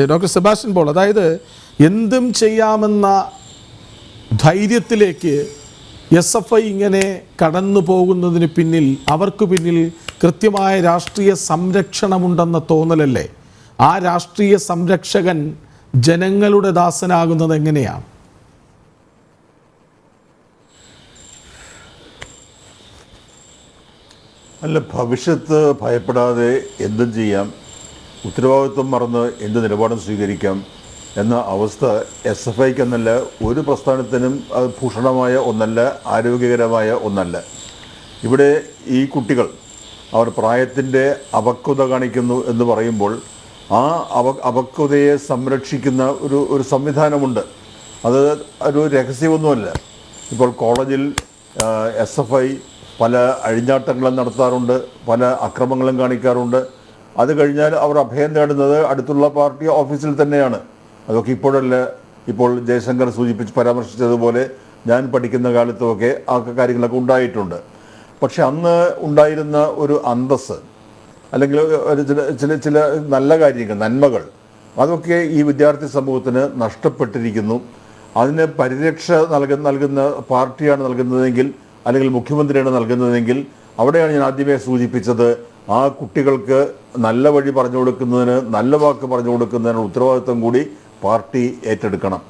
Doctor Sebastian Paul, അതായത് എന്തും ചെയ്യാമെന്ന ധൈര്യത്തിലേക്ക് SFI ഇങ്ങനെ കടന്നു പോകുന്നതിന് പിന്നിൽ, അവർക്ക് പിന്നിൽ കൃത്യമായ രാഷ്ട്രീയ സംരക്ഷണമുണ്ടെന്ന തോന്നലല്ലേ? ആ രാഷ്ട്രീയ സംരക്ഷകൻ ജനങ്ങളുടെ ദാസനാകുന്നത് എങ്ങനെയാണ്? അല്ല, ഭവിഷ്യത്ത് ഭയപ്പെടാതെ എന്തും ചെയ്യാം, ഉത്തരവാദിത്വം മറന്ന് എന്ത് നിലപാടും സ്വീകരിക്കാം എന്ന അവസ്ഥ SFIക്ക് എന്നല്ല, ഒരു പ്രസ്ഥാനത്തിനും അത് ഭൂഷണമായ ഒന്നല്ല, ആരോഗ്യകരമായ ഒന്നല്ല. ഇവിടെ ഈ കുട്ടികൾ അവർ പ്രായത്തിൻ്റെ അപക്വത കാണിക്കുന്നു എന്ന് പറയുമ്പോൾ ആ അപക്വതയെ സംരക്ഷിക്കുന്ന ഒരു സംവിധാനമുണ്ട്. അത് ഒരു രഹസ്യമൊന്നുമല്ല. ഇപ്പോൾ കോളേജിൽ SFI പല അഴിഞ്ഞാട്ടങ്ങളും നടത്താറുണ്ട്, പല അക്രമങ്ങളും കാണിക്കാറുണ്ട്. അത് കഴിഞ്ഞാൽ അവർ അഭയം തേടുന്നത് അടുത്തുള്ള പാർട്ടി ഓഫീസിൽ തന്നെയാണ്. അതൊക്കെ ഇപ്പോഴല്ല, ഇപ്പോൾ ജയശങ്കർ പരാമർശിച്ചതുപോലെ ഞാൻ പഠിക്കുന്ന കാലത്തുമൊക്കെ ആ കാര്യങ്ങളൊക്കെ ഉണ്ടായിട്ടുണ്ട്. പക്ഷെ അന്ന് ഉണ്ടായിരുന്ന ഒരു അന്തസ്സ്, അല്ലെങ്കിൽ ചില നല്ല കാര്യങ്ങൾ, നന്മകൾ, അതൊക്കെ ഈ വിദ്യാർത്ഥി സമൂഹത്തിന് നഷ്ടപ്പെട്ടിരിക്കുന്നു. അതിന് പരിരക്ഷ നൽകുന്ന പാർട്ടിയാണ് നൽകുന്നതെങ്കിൽ, അല്ലെങ്കിൽ മുഖ്യമന്ത്രിയാണ് നൽകുന്നതെങ്കിൽ, അവിടെയാണ് ഞാൻ ആദ്യമേ സൂചിപ്പിച്ചത്, ആ കുട്ടികൾക്ക് നല്ല വഴി പറഞ്ഞു കൊടുക്കുന്നതിന്, നല്ല വാക്ക് പറഞ്ഞു കൊടുക്കുന്നതിന് ഉത്തരവാദിത്വം കൂടി പാർട്ടി ഏറ്റെടുക്കണം.